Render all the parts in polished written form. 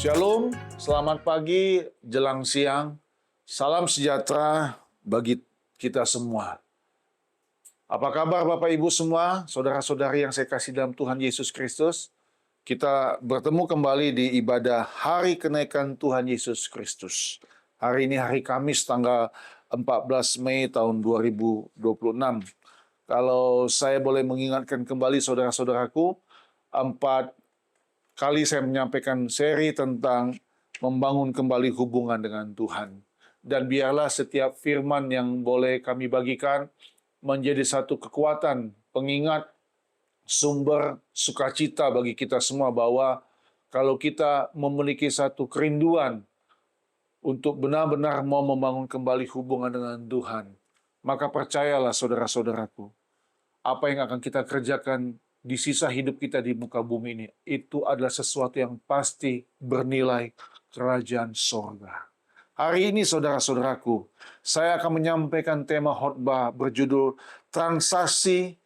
Shalom, selamat pagi, jelang siang, salam sejahtera bagi kita semua. Apa kabar Bapak Ibu semua, saudara-saudari yang saya kasih dalam Tuhan Yesus Kristus? Kita bertemu kembali di ibadah Hari Kenaikan Tuhan Yesus Kristus. Hari ini hari Kamis tanggal 14 Mei tahun 2026. Kalau saya boleh mengingatkan kembali saudara-saudaraku, 4 kali saya menyampaikan seri tentang membangun kembali hubungan dengan Tuhan. Dan biarlah setiap firman yang boleh kami bagikan menjadi satu kekuatan, pengingat, sumber sukacita bagi kita semua bahwa kalau kita memiliki satu kerinduan untuk benar-benar mau membangun kembali hubungan dengan Tuhan, maka percayalah saudara-saudaraku, apa yang akan kita kerjakan di sisa hidup kita di muka bumi ini, itu adalah sesuatu yang pasti bernilai kerajaan sorga. Hari ini saudara-saudaraku, saya akan menyampaikan tema khotbah berjudul Transaksi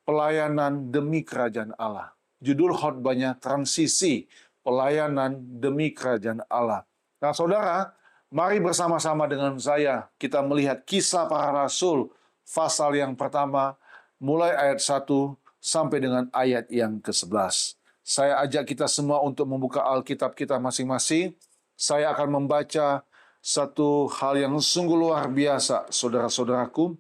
Pelayanan Demi Kerajaan Allah. Judul khotbahnya Transisi Pelayanan Demi Kerajaan Allah. Nah saudara, mari bersama-sama dengan saya kita melihat Kisah Para Rasul pasal yang pertama, mulai ayat 1 sampai dengan ayat yang ke-11. Saya ajak kita semua untuk membuka Alkitab kita masing-masing. Saya akan membaca satu hal yang sungguh luar biasa, saudara-saudaraku.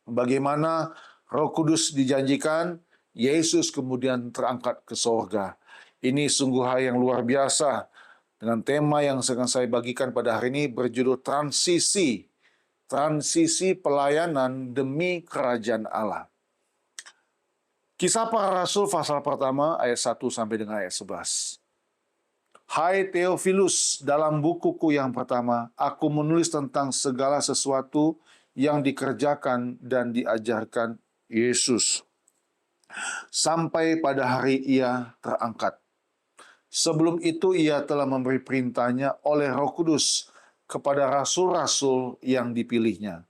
Bagaimana Roh Kudus dijanjikan, Yesus kemudian terangkat ke sorga. Ini sungguh hal yang luar biasa. Dengan tema yang akan saya bagikan pada hari ini berjudul Transisi. Transisi pelayanan demi kerajaan Allah. Kisah Para Rasul pasal pertama ayat 1 sampai dengan ayat 11. Hai Theophilus, dalam bukuku yang pertama, aku menulis tentang segala sesuatu yang dikerjakan dan diajarkan Yesus sampai pada hari ia terangkat. Sebelum itu ia telah memberi perintahnya oleh Roh Kudus kepada rasul-rasul yang dipilihnya.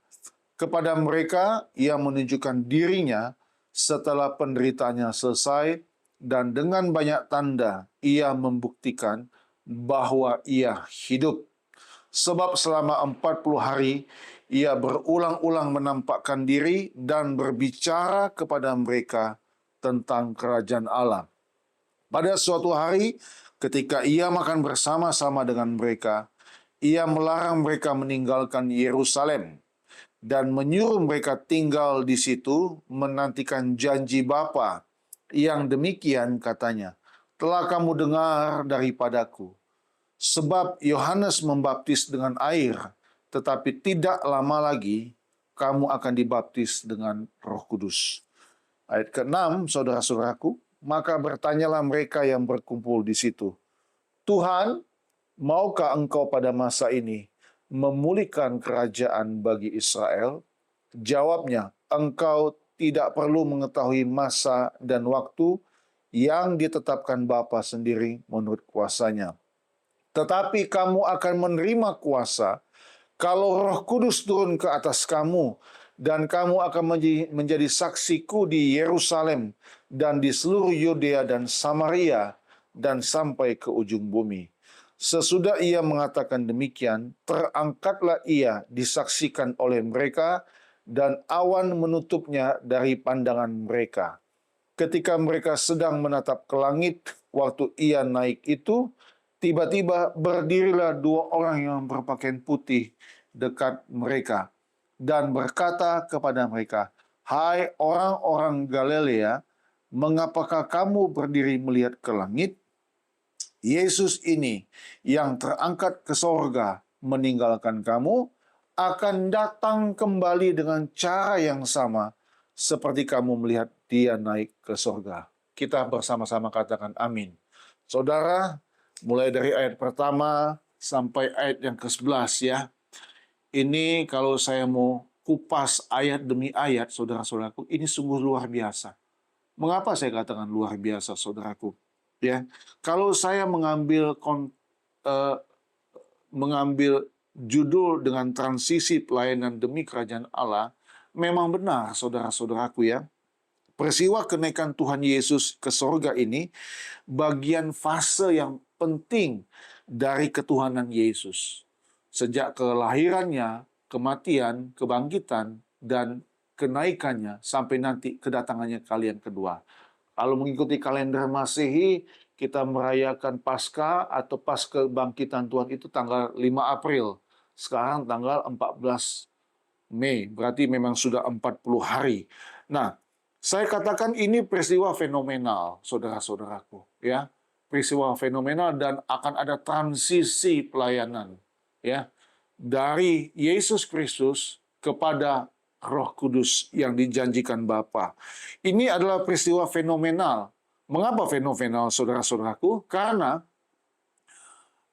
Kepada mereka ia menunjukkan dirinya setelah penderitaannya selesai, dan dengan banyak tanda ia membuktikan bahwa ia hidup. Sebab selama 40 hari ia berulang-ulang menampakkan diri dan berbicara kepada mereka tentang kerajaan Allah. Pada suatu hari ketika ia makan bersama-sama dengan mereka, ia melarang mereka meninggalkan Yerusalem dan menyuruh mereka tinggal di situ menantikan janji Bapa yang demikian katanya, telah kamu dengar daripadaku. Sebab Yohanes membaptis dengan air, tetapi tidak lama lagi kamu akan dibaptis dengan Roh Kudus. Ayat ke-6, saudara-saudaraku, maka bertanyalah mereka yang berkumpul di situ, Tuhan, maukah engkau pada masa ini memulihkan kerajaan bagi Israel? Jawabnya, engkau tidak perlu mengetahui masa dan waktu yang ditetapkan Bapa sendiri menurut kuasanya. Tetapi kamu akan menerima kuasa kalau Roh Kudus turun ke atas kamu, dan kamu akan menjadi saksiku di Yerusalem dan di seluruh Yudea dan Samaria dan sampai ke ujung bumi. Sesudah ia mengatakan demikian, terangkatlah ia disaksikan oleh mereka, dan awan menutupnya dari pandangan mereka. Ketika mereka sedang menatap ke langit, waktu ia naik itu, tiba-tiba berdirilah 2 orang yang berpakaian putih dekat mereka, dan berkata kepada mereka, Hai orang-orang Galilea, mengapakah kamu berdiri melihat ke langit? Yesus ini yang terangkat ke sorga meninggalkan kamu akan datang kembali dengan cara yang sama seperti kamu melihat dia naik ke sorga. Kita bersama-sama katakan amin. Saudara, mulai dari ayat pertama sampai ayat yang ke-11 ya. Ini kalau saya mau kupas ayat demi ayat, saudara-saudaraku, ini sungguh luar biasa. Mengapa saya katakan luar biasa, saudaraku? Ya, kalau saya mengambil judul dengan transisi pelayanan demi kerajaan Allah, memang benar saudara-saudaraku ya. Peristiwa kenaikan Tuhan Yesus ke sorga ini bagian fase yang penting dari ketuhanan Yesus. Sejak kelahirannya, kematian, kebangkitan, dan kenaikannya sampai nanti kedatangannya kali yang kedua. Kalau mengikuti kalender Masehi, kita merayakan Paskah atau pas kebangkitan Tuhan itu tanggal 5 April. Sekarang tanggal 14 Mei, berarti memang sudah 40 hari. Nah, saya katakan ini peristiwa fenomenal, saudara-saudaraku, ya. Peristiwa fenomenal dan akan ada transisi pelayanan, ya. Dari Yesus Kristus kepada Roh Kudus yang dijanjikan Bapa. Ini adalah peristiwa fenomenal. Mengapa fenomenal, saudara-saudaraku? Karena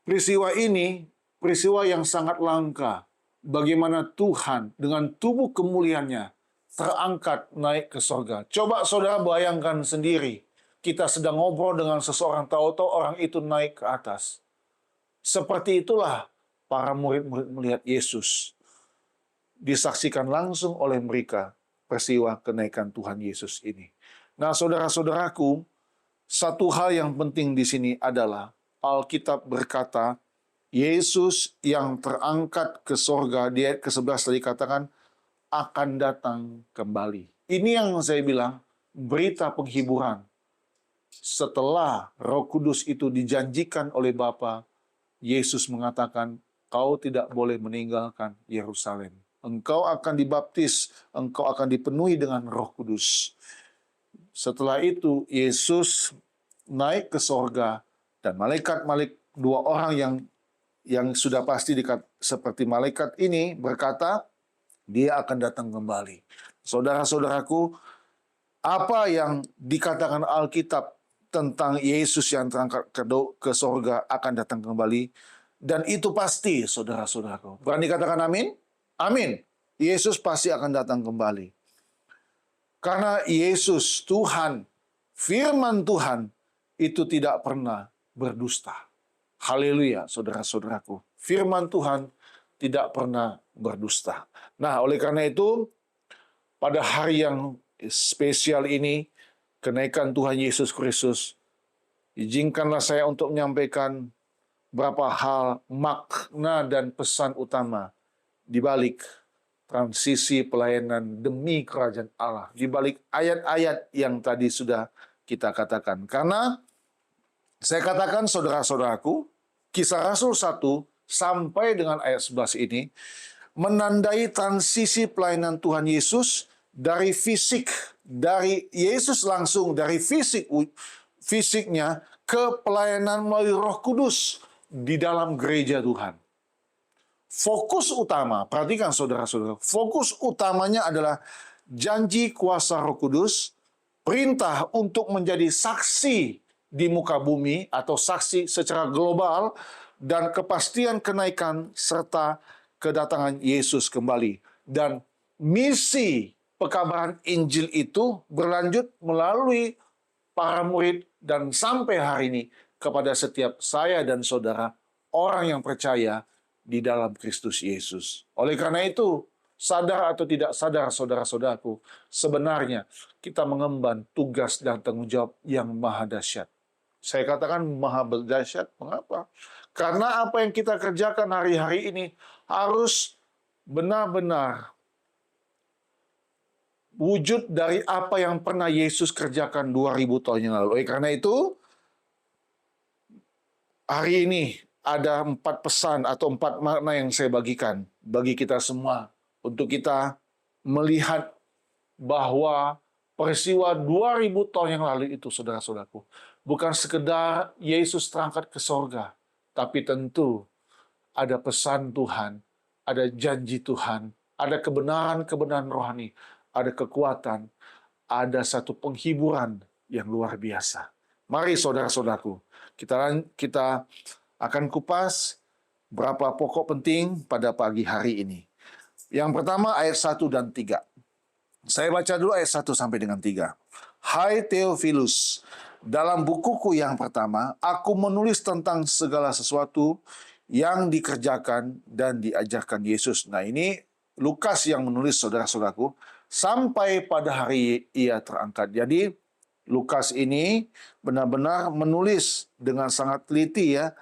peristiwa ini peristiwa yang sangat langka. Bagaimana Tuhan dengan tubuh kemuliaannya terangkat naik ke sorga. Coba saudara bayangkan sendiri, kita sedang ngobrol dengan seseorang, tahu-tahu orang itu naik ke atas. Seperti itulah para murid-murid melihat Yesus. Disaksikan langsung oleh mereka peristiwa kenaikan Tuhan Yesus ini. Nah, saudara-saudaraku, satu hal yang penting di sini adalah Alkitab berkata, Yesus yang terangkat ke sorga, di ayat ke-11 tadi katakan, akan datang kembali. Ini yang saya bilang, berita penghiburan. Setelah Roh Kudus itu dijanjikan oleh Bapa, Yesus mengatakan, kau tidak boleh meninggalkan Yerusalem. Engkau akan dibaptis, engkau akan dipenuhi dengan Roh Kudus. Setelah itu, Yesus naik ke sorga, dan malaikat-malaikat, dua orang yang sudah pasti seperti malaikat ini berkata, dia akan datang kembali. Saudara-saudaraku, apa yang dikatakan Alkitab tentang Yesus yang terangkat ke sorga akan datang kembali, dan itu pasti, saudara-saudaraku. Berani katakan amin? Amin. Yesus pasti akan datang kembali. Karena Yesus, Tuhan, firman Tuhan, itu tidak pernah berdusta. Haleluya, saudara-saudaraku. Firman Tuhan tidak pernah berdusta. Nah, oleh karena itu, pada hari yang spesial ini, kenaikan Tuhan Yesus Kristus, izinkanlah saya untuk menyampaikan beberapa hal makna dan pesan utama di balik transisi pelayanan demi kerajaan Allah, di balik ayat-ayat yang tadi sudah kita katakan. Karena saya katakan, saudara-saudaraku, Kisah Rasul 1 sampai dengan ayat 11 ini menandai transisi pelayanan Tuhan Yesus dari fisik, dari Yesus langsung dari fisiknya ke pelayanan melalui Roh Kudus di dalam gereja Tuhan. Fokus utama, perhatikan saudara-saudara, fokus utamanya adalah janji kuasa Roh Kudus, perintah untuk menjadi saksi di muka bumi atau saksi secara global, dan kepastian kenaikan serta kedatangan Yesus kembali. Dan misi pekabaran Injil itu berlanjut melalui para murid dan sampai hari ini kepada setiap saya dan saudara, orang yang percaya di dalam Kristus Yesus. Oleh karena itu, sadar atau tidak sadar saudara-saudaraku, sebenarnya kita mengemban tugas dan tanggung jawab yang maha dahsyat. Saya katakan maha dahsyat, mengapa? Karena apa yang kita kerjakan hari-hari ini harus benar-benar wujud dari apa yang pernah Yesus kerjakan 2000 tahun yang lalu. Oleh karena itu, hari ini ada 4 pesan atau 4 makna yang saya bagikan bagi kita semua untuk kita melihat bahwa peristiwa 2000 tahun yang lalu itu, saudara-saudaraku, bukan sekedar Yesus terangkat ke sorga, tapi tentu ada pesan Tuhan, ada janji Tuhan, ada kebenaran-kebenaran rohani, ada kekuatan, ada satu penghiburan yang luar biasa. Mari saudara-saudaraku, kita akan kupas berapa pokok penting pada pagi hari ini. Yang pertama ayat 1 dan 3. Saya baca dulu ayat 1 sampai dengan 3. Hai Theophilus, dalam bukuku yang pertama, aku menulis tentang segala sesuatu yang dikerjakan dan diajarkan Yesus. Nah, ini Lukas yang menulis, saudara-saudaraku, sampai pada hari ia terangkat. Jadi, Lukas ini benar-benar menulis dengan sangat teliti ya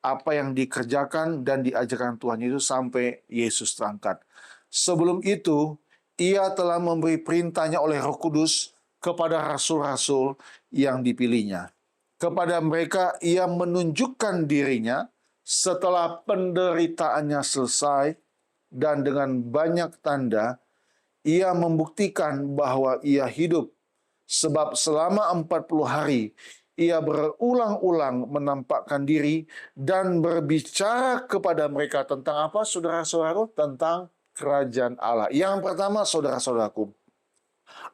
apa yang dikerjakan dan diajarkan Tuhan Yesus sampai Yesus terangkat. Sebelum itu, ia telah memberi perintahnya oleh Roh Kudus kepada rasul-rasul yang dipilihnya. Kepada mereka ia menunjukkan dirinya setelah penderitaannya selesai dan dengan banyak tanda ia membuktikan bahwa ia hidup. Sebab selama 40 hari ia berulang-ulang menampakkan diri dan berbicara kepada mereka tentang apa, saudara-saudara? Tentang kerajaan Allah. Yang pertama, saudara-saudaraku,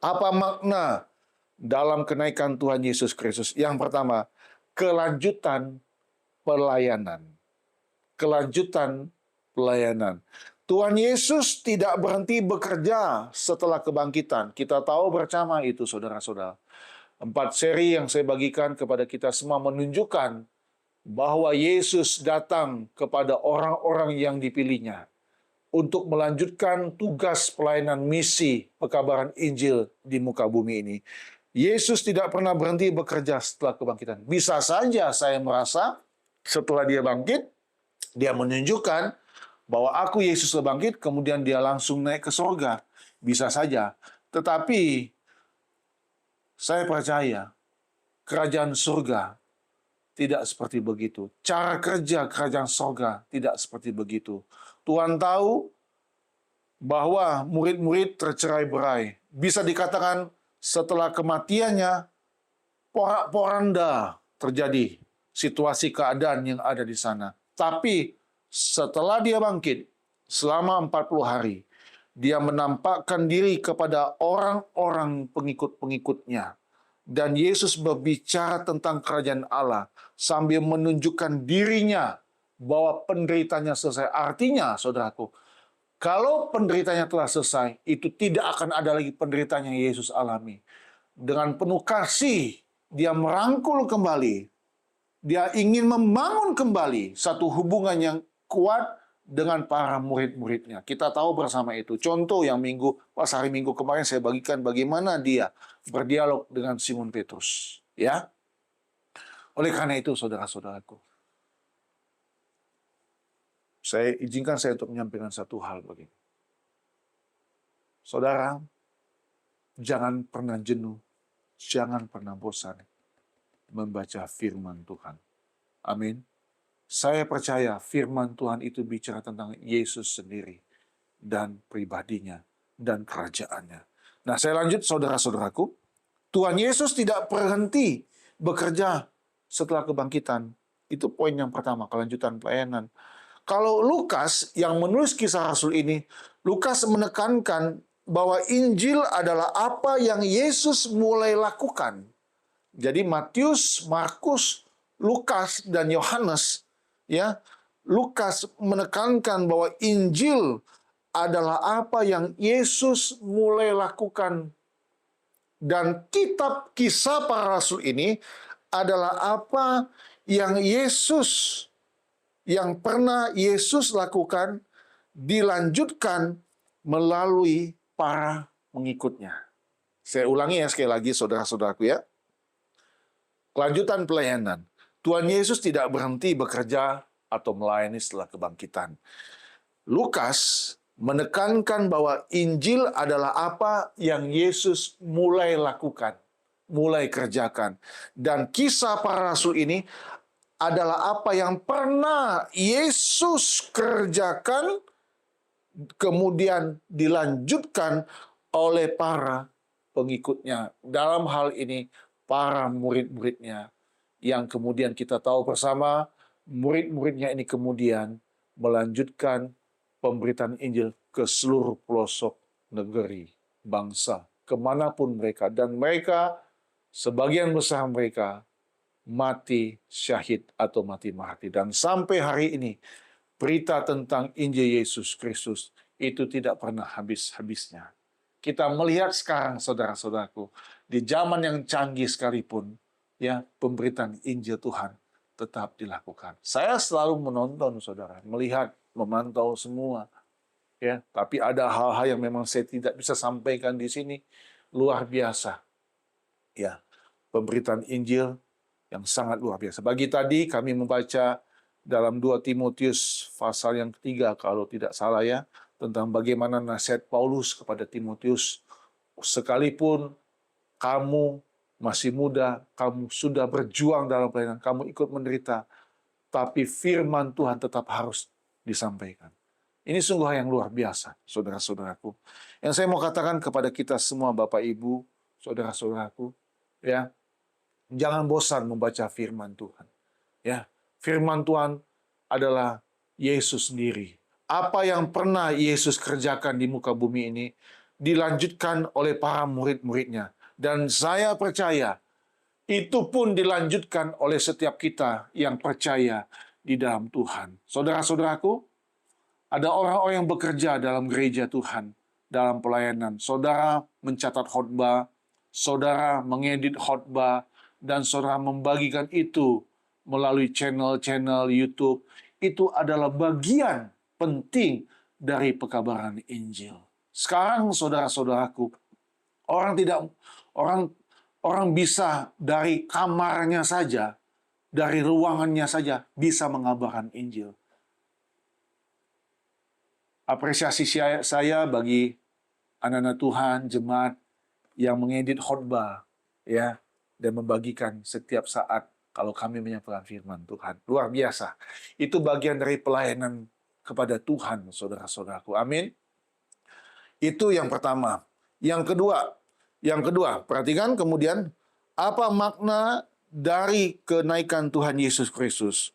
apa makna dalam kenaikan Tuhan Yesus Kristus? Yang pertama, kelanjutan pelayanan. Kelanjutan pelayanan. Tuhan Yesus tidak berhenti bekerja setelah kebangkitan. Kita tahu bersama itu, saudara-saudara. 4 seri yang saya bagikan kepada kita semua menunjukkan bahwa Yesus datang kepada orang-orang yang dipilihnya untuk melanjutkan tugas pelayanan misi pekabaran Injil di muka bumi ini. Yesus tidak pernah berhenti bekerja setelah kebangkitan. Bisa saja saya merasa setelah dia bangkit, dia menunjukkan bahwa aku Yesus bangkit, kemudian dia langsung naik ke surga. Bisa saja. Tetapi saya percaya kerajaan surga tidak seperti begitu. Cara kerja kerajaan surga tidak seperti begitu. Tuhan tahu bahwa murid-murid tercerai-berai. Bisa dikatakan setelah kematiannya, porak-poranda terjadi situasi keadaan yang ada di sana. Tapi setelah dia bangkit, selama 40 hari, dia menampakkan diri kepada orang-orang pengikut-pengikutnya. Dan Yesus berbicara tentang kerajaan Allah sambil menunjukkan dirinya bahwa penderitanya selesai. Artinya, saudaraku, kalau penderitanya telah selesai, itu tidak akan ada lagi penderitaan yang Yesus alami. Dengan penuh kasih, dia merangkul kembali. Dia ingin membangun kembali satu hubungan yang kuat dengan para murid-muridnya. Kita tahu bersama itu. Contoh yang pas hari Minggu kemarin saya bagikan bagaimana dia berdialog dengan Simon Petrus. Ya. Oleh karena itu, saudara-saudaraku, izinkan saya untuk menyampaikan satu hal begini. Saudara, jangan pernah jenuh, jangan pernah bosan membaca firman Tuhan. Amin. Saya percaya firman Tuhan itu bicara tentang Yesus sendiri dan pribadinya dan kerajaannya. Nah, saya lanjut, saudara-saudaraku. Tuhan Yesus tidak berhenti bekerja setelah kebangkitan. Itu poin yang pertama, kelanjutan pelayanan. Kalau Lukas yang menulis kisah Rasul ini, Lukas menekankan bahwa Injil adalah apa yang Yesus mulai lakukan. Jadi Matius, Markus, Lukas, dan Yohanes, ya, Lukas menekankan bahwa Injil adalah apa yang Yesus mulai lakukan. Dan kitab Kisah Para Rasul ini adalah apa yang pernah Yesus lakukan, dilanjutkan melalui para pengikutnya. Saya ulangi ya sekali lagi, saudara-saudaraku ya. Kelanjutan pelayanan. Tuhan Yesus tidak berhenti bekerja atau melayani setelah kebangkitan. Lukas menekankan bahwa Injil adalah apa yang Yesus mulai lakukan, mulai kerjakan. Dan kisah para rasul ini adalah apa yang pernah Yesus kerjakan, kemudian dilanjutkan oleh para pengikutnya. Dalam hal ini, para murid-muridnya. Yang kemudian kita tahu bersama, murid-muridnya ini kemudian melanjutkan pemberitaan Injil ke seluruh pelosok negeri, bangsa, kemanapun mereka. Dan mereka, sebagian besar mereka, mati syahid atau mati martir. Dan sampai hari ini, berita tentang Injil Yesus Kristus itu tidak pernah habis-habisnya. Kita melihat sekarang, saudara-saudaraku, di zaman yang canggih sekalipun, ya, pemberitaan Injil Tuhan tetap dilakukan. Saya selalu menonton, saudara, melihat, memantau semua, ya. Tapi ada hal-hal yang memang saya tidak bisa sampaikan di sini, luar biasa, ya. pemberitaan Injil yang sangat luar biasa. Bagi tadi kami membaca dalam 2 Timotius pasal yang ketiga kalau tidak salah ya, tentang bagaimana nasihat Paulus kepada Timotius, sekalipun kamu masih muda, kamu sudah berjuang dalam pelayanan, kamu ikut menderita, tapi firman Tuhan tetap harus disampaikan. Ini sungguh yang luar biasa, saudara-saudaraku. Yang saya mau katakan kepada kita semua, Bapak Ibu, saudara-saudaraku, ya, jangan bosan membaca firman Tuhan. Ya, firman Tuhan adalah Yesus sendiri. Apa yang pernah Yesus kerjakan di muka bumi ini dilanjutkan oleh para murid-muridnya. Dan saya percaya itu pun dilanjutkan oleh setiap kita yang percaya di dalam Tuhan. Saudara-saudaraku, ada orang-orang yang bekerja dalam gereja Tuhan, dalam pelayanan. Saudara mencatat khotbah, saudara mengedit khotbah, dan saudara membagikan itu melalui channel-channel YouTube. Itu adalah bagian penting dari pekabaran Injil. Sekarang saudara-saudaraku, orang bisa dari kamarnya saja, dari ruangannya saja bisa mengabarkan Injil. Apresiasi saya bagi anak-anak Tuhan, jemaat yang mengedit khotbah, ya, dan membagikan setiap saat kalau kami menyampaikan firman Tuhan. Luar biasa. Itu bagian dari pelayanan kepada Tuhan, saudara-saudaraku. Amin. Itu yang pertama. Yang kedua, perhatikan kemudian apa makna dari kenaikan Tuhan Yesus Kristus.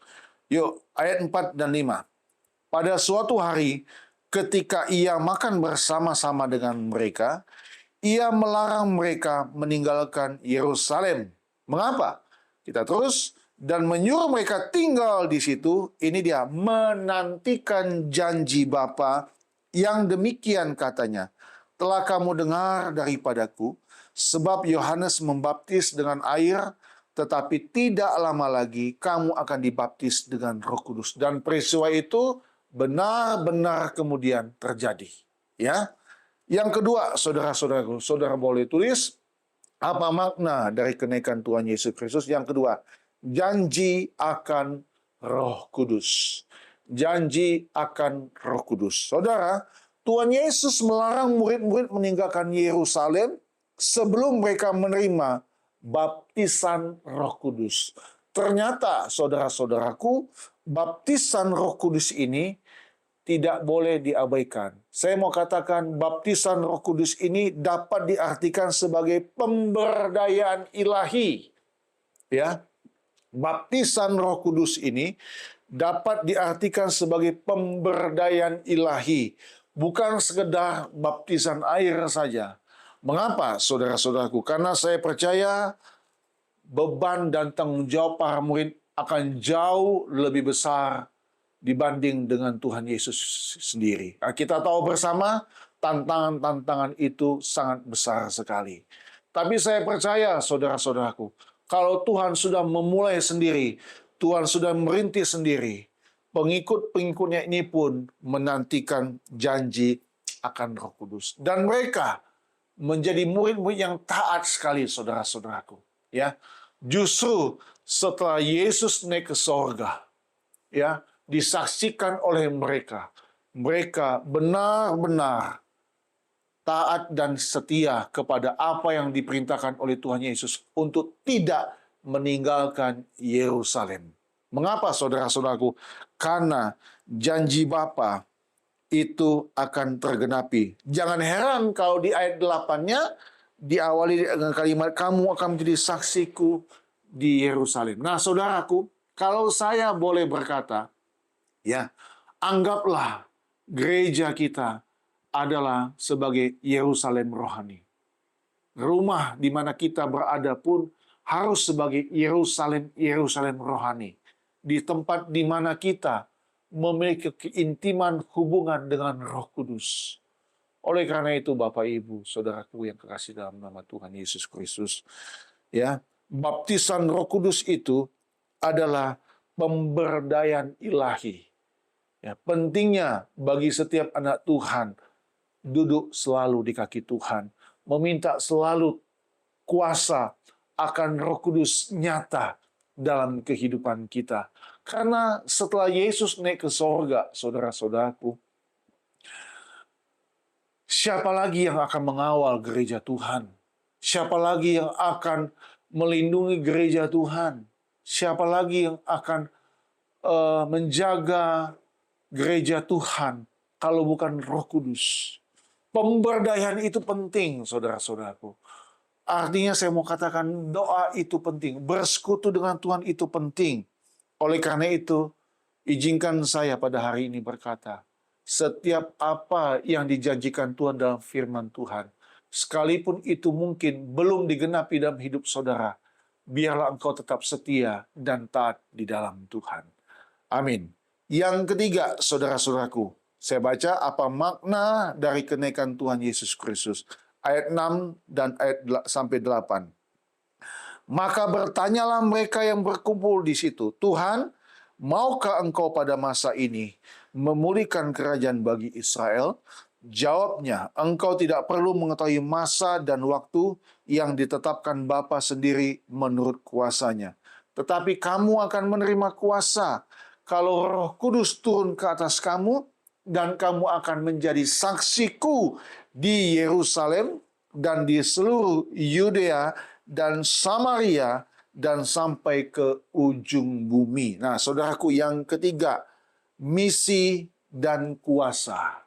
Yuk, ayat 4 dan 5. Pada suatu hari, ketika ia makan bersama-sama dengan mereka, ia melarang mereka meninggalkan Yerusalem. Mengapa? Kita terus, dan menyuruh mereka tinggal di situ. Ini dia, menantikan janji Bapa yang demikian katanya. Telah kamu dengar daripadaku, sebab Yohanes membaptis dengan air, tetapi tidak lama lagi kamu akan dibaptis dengan Roh Kudus. Dan peristiwa itu benar-benar kemudian terjadi. Ya. Yang kedua, saudara-saudaraku, saudara boleh tulis apa makna dari kenaikan Tuhan Yesus Kristus. Yang kedua, janji akan Roh Kudus. Janji akan Roh Kudus. Saudara, Tuhan Yesus melarang murid-murid meninggalkan Yerusalem sebelum mereka menerima baptisan Roh Kudus. Ternyata, saudara-saudaraku, baptisan Roh Kudus ini tidak boleh diabaikan. Saya mau katakan baptisan Roh Kudus ini dapat diartikan sebagai pemberdayaan ilahi. Ya. Baptisan Roh Kudus ini dapat diartikan sebagai pemberdayaan ilahi, bukan sekedar baptisan air saja. Mengapa, saudara-saudaraku? Karena saya percaya beban dan tanggung jawab para murid akan jauh lebih besar dibanding dengan Tuhan Yesus sendiri. Nah, kita tahu bersama tantangan-tantangan itu sangat besar sekali. Tapi saya percaya, saudara-saudaraku, kalau Tuhan sudah memulai sendiri, Tuhan sudah merintis sendiri, pengikut-pengikutnya ini pun menantikan janji akan Roh Kudus. Dan mereka menjadi murid-murid yang taat sekali, saudara-saudaraku. Ya, justru setelah Yesus naik ke sorga, ya, disaksikan oleh mereka, mereka benar-benar taat dan setia kepada apa yang diperintahkan oleh Tuhan Yesus untuk tidak meninggalkan Yerusalem. Mengapa, saudara-saudaraku? Karena janji Bapa itu akan tergenapi. Jangan heran kalau di ayat 8-nya diawali dengan kalimat, kamu akan menjadi saksiku di Yerusalem. Nah, saudaraku, kalau saya boleh berkata, ya, anggaplah gereja kita adalah sebagai Yerusalem rohani. Rumah di mana kita berada pun harus sebagai Yerusalem rohani. Di tempat di mana kita memiliki keintiman hubungan dengan Roh Kudus. Oleh karena itu, Bapak Ibu, saudaraku yang kekasih dalam nama Tuhan Yesus Kristus, ya, baptisan Roh Kudus itu adalah pemberdayaan ilahi. Ya, pentingnya bagi setiap anak Tuhan duduk selalu di kaki Tuhan, meminta selalu kuasa akan Roh Kudus nyata dalam kehidupan kita. Karena setelah Yesus naik ke sorga, saudara-saudaraku, siapa lagi yang akan mengawal gereja Tuhan? Siapa lagi yang akan melindungi gereja Tuhan? Siapa lagi yang akan menjaga gereja Tuhan kalau bukan Roh Kudus? Pemberdayaan itu penting, saudara-saudaraku. Artinya saya mau katakan doa itu penting. Bersekutu dengan Tuhan itu penting. Oleh karena itu, izinkan saya pada hari ini berkata, setiap apa yang dijanjikan Tuhan dalam firman Tuhan, sekalipun itu mungkin belum digenapi dalam hidup saudara, biarlah engkau tetap setia dan taat di dalam Tuhan. Amin. Yang ketiga, saudara-saudaraku, saya baca apa makna dari kenaikan Tuhan Yesus Kristus. Ayat 6 dan ayat sampai 8. Maka bertanyalah mereka yang berkumpul di situ, Tuhan, maukah engkau pada masa ini memulihkan kerajaan bagi Israel? Jawabnya, engkau tidak perlu mengetahui masa dan waktu yang ditetapkan Bapa sendiri menurut kuasanya. Tetapi kamu akan menerima kuasa kalau Roh Kudus turun ke atas kamu, dan kamu akan menjadi saksiku di Yerusalem dan di seluruh Yudea dan Samaria dan sampai ke ujung bumi. Nah, saudaraku, yang ketiga, misi dan kuasa.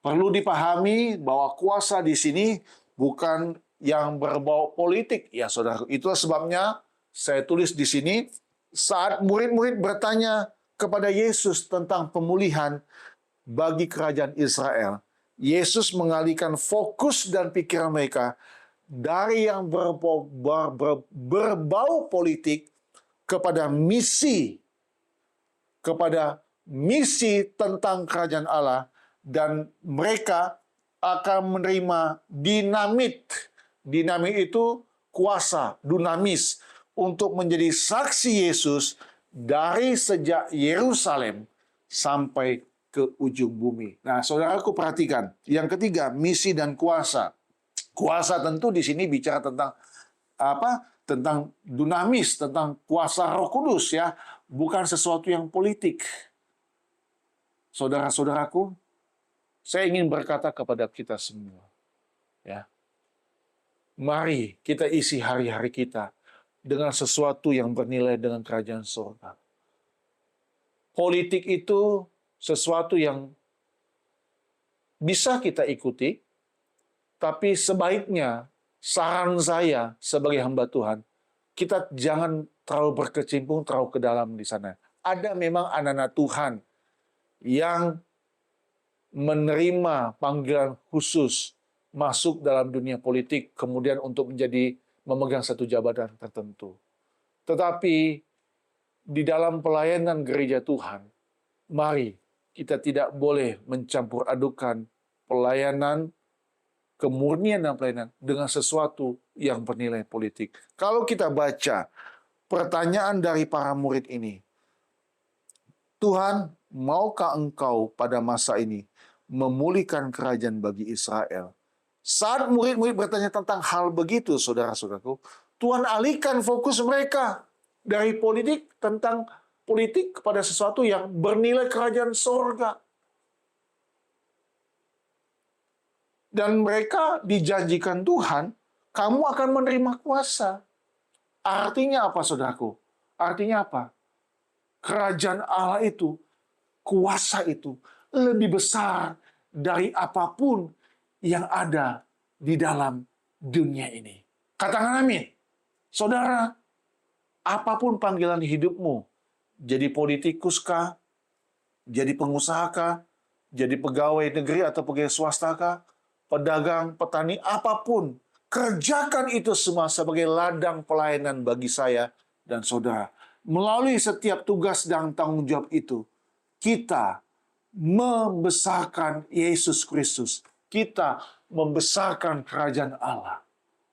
Perlu dipahami bahwa kuasa di sini bukan yang berbau politik, ya saudaraku. Itulah sebabnya saya tulis di sini, saat murid-murid bertanya kepada Yesus tentang pemulihan bagi kerajaan Israel, Yesus mengalihkan fokus dan pikiran mereka dari yang berbau politik kepada misi tentang kerajaan Allah, dan mereka akan menerima dinamit. Dinamit itu kuasa, dunamis, untuk menjadi saksi Yesus dari sejak Yerusalem sampai ke ujung bumi. Nah, saudaraku perhatikan. Yang ketiga, misi dan kuasa. Kuasa tentu di sini bicara tentang apa? Tentang dunamis, tentang kuasa Roh Kudus, ya, bukan sesuatu yang politik. Saudara-saudaraku, saya ingin berkata kepada kita semua, ya. Mari kita isi hari-hari kita dengan sesuatu yang bernilai dengan kerajaan surga. Politik itu sesuatu yang bisa kita ikuti, tapi sebaiknya saran saya sebagai hamba Tuhan, kita jangan terlalu berkecimpung terlalu ke dalam di sana. Ada memang anak-anak Tuhan yang menerima panggilan khusus masuk dalam dunia politik, kemudian untuk memegang satu jabatan tertentu. Tetapi di dalam pelayanan gereja Tuhan, mari kita tidak boleh mencampur adukan pelayanan, kemurnian dan pelayanan dengan sesuatu yang bernilai politik. Kalau kita baca pertanyaan dari para murid ini, Tuhan, maukah engkau pada masa ini memulihkan kerajaan bagi Israel? Saat murid-murid bertanya tentang hal begitu, saudara-saudaraku, Tuhan alihkan fokus mereka dari politik kepada sesuatu yang bernilai kerajaan sorga. Dan mereka dijanjikan Tuhan, kamu akan menerima kuasa. Artinya apa, saudaraku? Artinya apa? Kerajaan Allah itu, kuasa itu, lebih besar dari apapun yang ada di dalam dunia ini. Katakan amin. Saudara, apapun panggilan hidupmu, jadi politikus kah, jadi pengusaha kah, jadi pegawai negeri atau pegawai swasta kah, pedagang, petani, apapun, kerjakan itu semua sebagai ladang pelayanan bagi saya dan saudara. Melalui setiap tugas dan tanggung jawab itu, kita membesarkan Yesus Kristus. Kita membesarkan kerajaan Allah.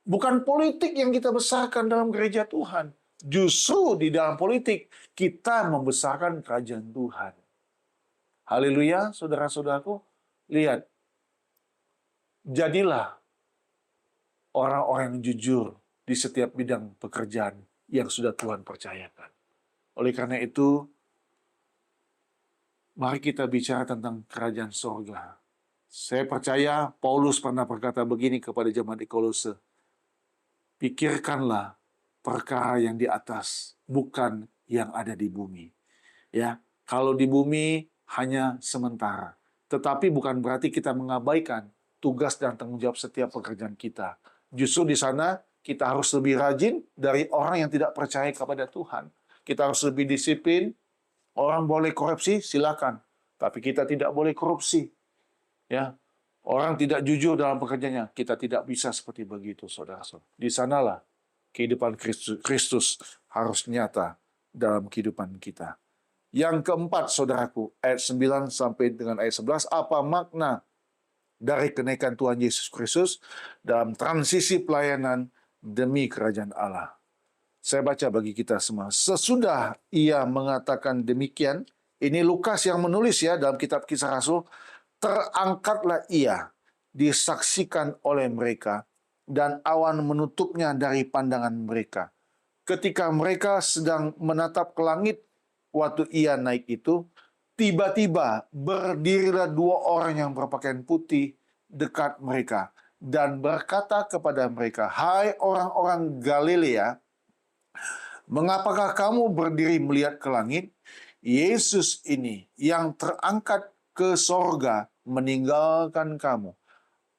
Bukan politik yang kita besarkan dalam gereja Tuhan. Justru di dalam politik, kita membesarkan kerajaan Tuhan. Haleluya, saudara-saudaraku. Lihat, jadilah orang-orang yang jujur di setiap bidang pekerjaan yang sudah Tuhan percayakan. Oleh karena itu, mari kita bicara tentang kerajaan sorga. Saya percaya Paulus pernah berkata begini kepada jemaat di Kolose, pikirkanlah perkara yang di atas, bukan yang ada di bumi. Ya, kalau di bumi hanya sementara. Tetapi bukan berarti kita mengabaikan tugas dan tanggung jawab setiap pekerjaan kita. Justru di sana kita harus lebih rajin dari orang yang tidak percaya kepada Tuhan. Kita harus lebih disiplin. Orang boleh korupsi, silakan. Tapi kita tidak boleh korupsi. Ya, orang tidak jujur dalam pekerjaannya. Kita tidak bisa seperti begitu, saudara-saudara. Di sanalah kehidupan Kristus harus nyata dalam kehidupan kita. Yang keempat, saudaraku, ayat 9 sampai dengan ayat 11, apa makna dari kenaikan Tuhan Yesus Kristus dalam transisi pelayanan demi kerajaan Allah? Saya baca bagi kita semua. Sesudah ia mengatakan demikian, ini Lukas yang menulis ya dalam kitab Kisah Rasul, terangkatlah ia, disaksikan oleh mereka, dan awan menutupnya dari pandangan mereka. Ketika mereka sedang menatap ke langit, waktu ia naik itu, tiba-tiba berdirilah dua orang yang berpakaian putih dekat mereka dan berkata kepada mereka, hai orang-orang Galilea, mengapakah kamu berdiri melihat ke langit? Yesus ini yang terangkat ke sorga meninggalkan kamu.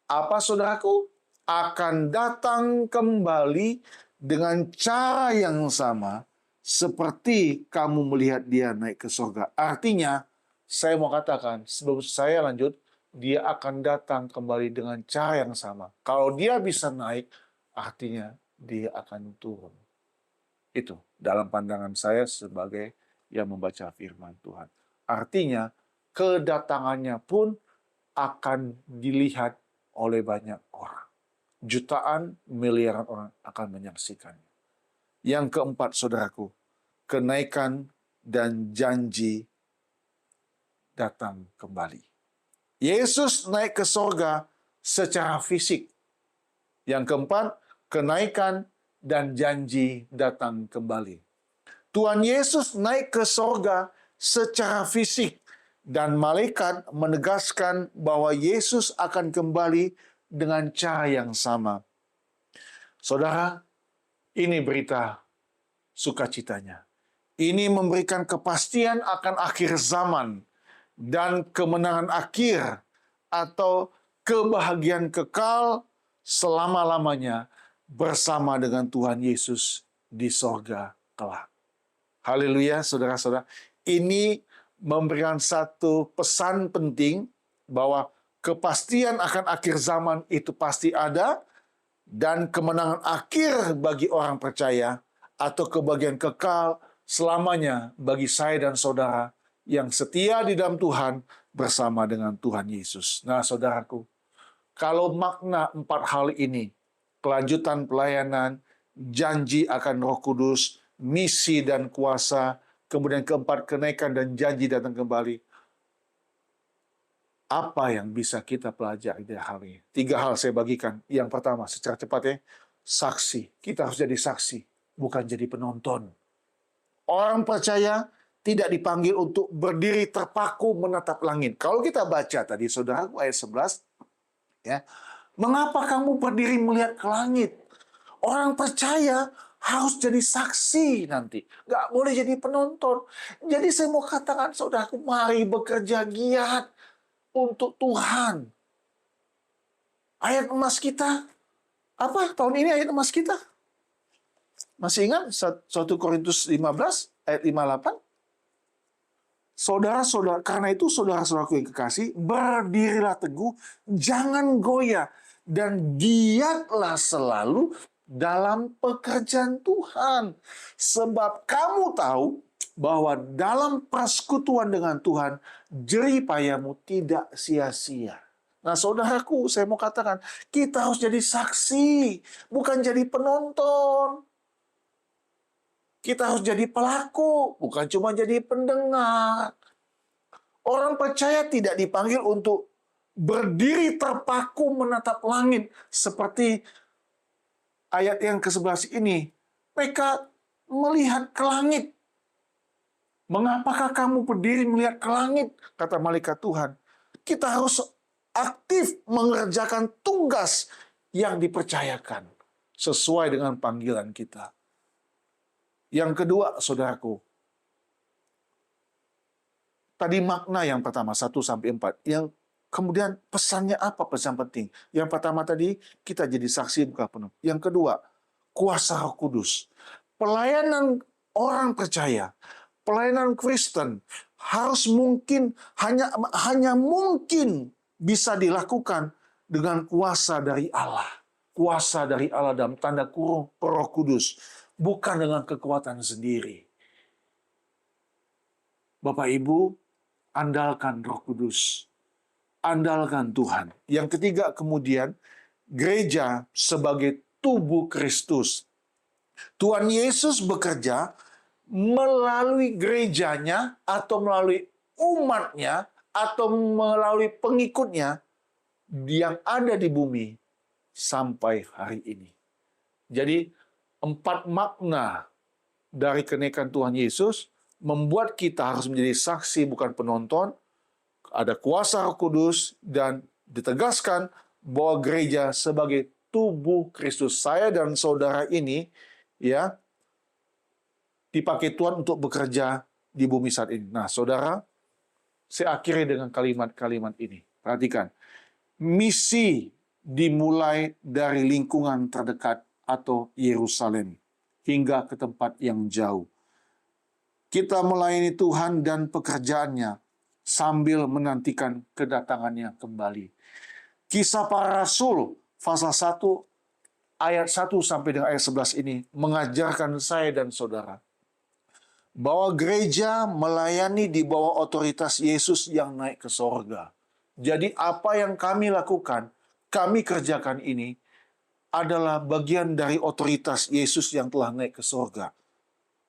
Apa saudaraku? Akan datang kembali dengan cara yang sama seperti kamu melihat dia naik ke surga. Artinya, saya mau katakan, sebelum saya lanjut, dia akan datang kembali dengan cara yang sama. Kalau dia bisa naik, artinya dia akan turun. Itu dalam pandangan saya sebagai yang membaca firman Tuhan. Artinya, kedatangannya pun akan dilihat oleh banyak orang. Jutaan, miliaran orang akan menyaksikannya. Yang keempat, saudaraku, kenaikan dan janji datang kembali. Yesus naik ke sorga secara fisik. Yang keempat, kenaikan dan janji datang kembali. Tuhan Yesus naik ke sorga secara fisik, dan malaikat menegaskan bahwa Yesus akan kembali dengan cara yang sama. Saudara, ini berita sukacitanya. Ini memberikan kepastian akan akhir zaman dan kemenangan akhir atau kebahagiaan kekal selama-lamanya bersama dengan Tuhan Yesus di sorga kelak. Haleluya, saudara-saudara. Ini memberikan satu pesan penting bahwa kepastian akan akhir zaman itu pasti ada, dan kemenangan akhir bagi orang percaya atau kebahagiaan kekal selamanya bagi saya dan saudara yang setia di dalam Tuhan bersama dengan Tuhan Yesus. Nah, saudaraku, kalau makna empat hal ini, kelanjutan pelayanan, janji akan Roh Kudus, misi dan kuasa, kemudian keempat, kenaikan dan janji datang kembali, apa yang bisa kita pelajari dari hal ini? 3 hal saya bagikan. Yang pertama, secara cepat ya, saksi. Kita harus jadi saksi, bukan jadi penonton. Orang percaya tidak dipanggil untuk berdiri terpaku menatap langit. Kalau kita baca tadi, saudara, ayat 11, ya, mengapa kamu berdiri melihat ke langit? Orang percaya harus jadi saksi nanti. Nggak boleh jadi penonton. Jadi saya mau katakan, saudaraku, mari bekerja giat untuk Tuhan. Ayat emas kita, apa tahun ini ayat emas kita? Masih ingat 1 Korintus 15 ayat 58? Saudara-saudara, karena itu saudara-saudaraku yang kekasih, berdirilah teguh, jangan goyah, dan giatlah selalu dalam pekerjaan Tuhan. Sebab kamu tahu bahwa dalam persekutuan dengan Tuhan, jerih payahmu tidak sia-sia. Nah, saudaraku, saya mau katakan, kita harus jadi saksi, bukan jadi penonton. Kita harus jadi pelaku, bukan cuma jadi pendengar. Orang percaya tidak dipanggil untuk berdiri terpaku menatap langit seperti ayat yang ke-11 ini, mereka melihat ke langit. Mengapakah kamu berdiri melihat ke langit? Kata malaikat Tuhan. Kita harus aktif mengerjakan tugas yang dipercayakan sesuai dengan panggilan kita. Yang kedua, saudaraku, tadi makna yang pertama 1-4. Yang kemudian pesannya apa, pesan penting? Yang pertama tadi, kita jadi saksi bukan penuh. Yang kedua, kuasa Roh Kudus. Pelayanan orang percaya, pelayanan Kristen harus hanya mungkin bisa dilakukan dengan kuasa dari Allah. Kuasa dari Allah dalam tanda kurung Roh Kudus, bukan dengan kekuatan sendiri. Bapak Ibu, andalkan Roh Kudus. Andalkan Tuhan. Yang ketiga kemudian, gereja sebagai tubuh Kristus. Tuhan Yesus bekerja melalui gerejanya atau melalui umatnya atau melalui pengikutnya yang ada di bumi sampai hari ini. Jadi 4 makna dari kenaikan Tuhan Yesus membuat kita harus menjadi saksi bukan penonton. Ada kuasa Roh Kudus dan ditegaskan bahwa gereja sebagai tubuh Kristus. Saya dan saudara ini ya dipakai Tuhan untuk bekerja di bumi saat ini. Nah, saudara, saya akhiri dengan kalimat-kalimat ini. Perhatikan. Misi dimulai dari lingkungan terdekat atau Yerusalem hingga ke tempat yang jauh. Kita melayani Tuhan dan pekerjaannya sambil menantikan kedatangannya kembali. Kisah para Rasul pasal 1 ayat 1 sampai dengan ayat 11 ini mengajarkan saya dan saudara bahwa gereja melayani di bawah otoritas Yesus yang naik ke sorga. Jadi apa yang kami lakukan, kami kerjakan ini adalah bagian dari otoritas Yesus yang telah naik ke sorga.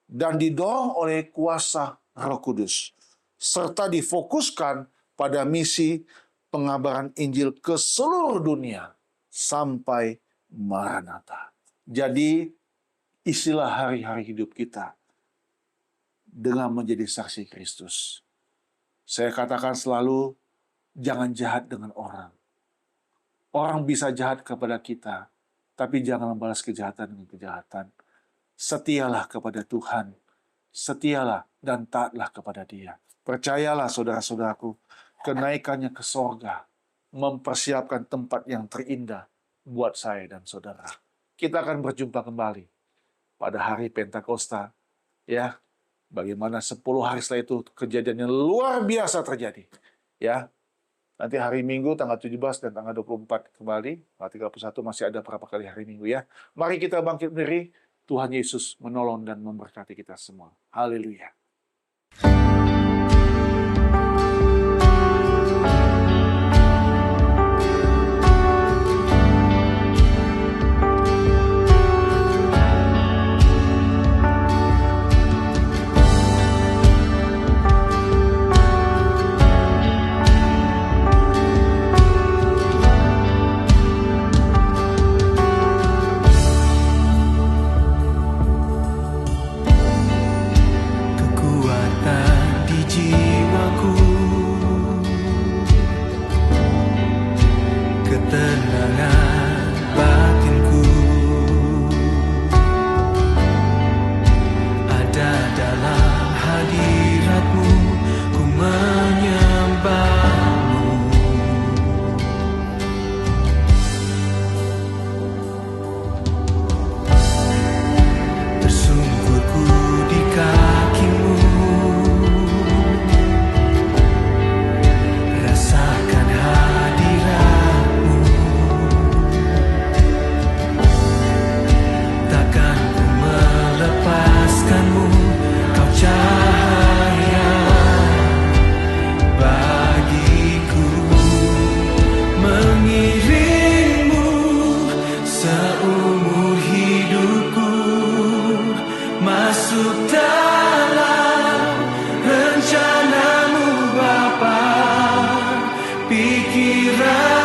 Dan didorong oleh kuasa Roh Kudus. Serta difokuskan pada misi pengabaran Injil ke seluruh dunia sampai Maranatha. Jadi istilah hari-hari hidup kita dengan menjadi saksi Kristus. Saya katakan selalu, jangan jahat dengan orang. Orang bisa jahat kepada kita, tapi jangan membalas kejahatan dengan kejahatan. Setialah kepada Tuhan, setialah dan taatlah kepada Dia. Percayalah saudara-saudaraku, kenaikannya ke sorga mempersiapkan tempat yang terindah buat saya dan saudara. Kita akan berjumpa kembali pada hari Pentakosta, ya. Bagaimana 10 hari setelah itu kejadian yang luar biasa terjadi, ya. Nanti hari Minggu tanggal 17 dan tanggal 24 kembali, tanggal 31 masih ada berapa kali hari Minggu, ya. Mari kita bangkit berdiri. Tuhan Yesus menolong dan memberkati kita semua. Haleluya. Pikiran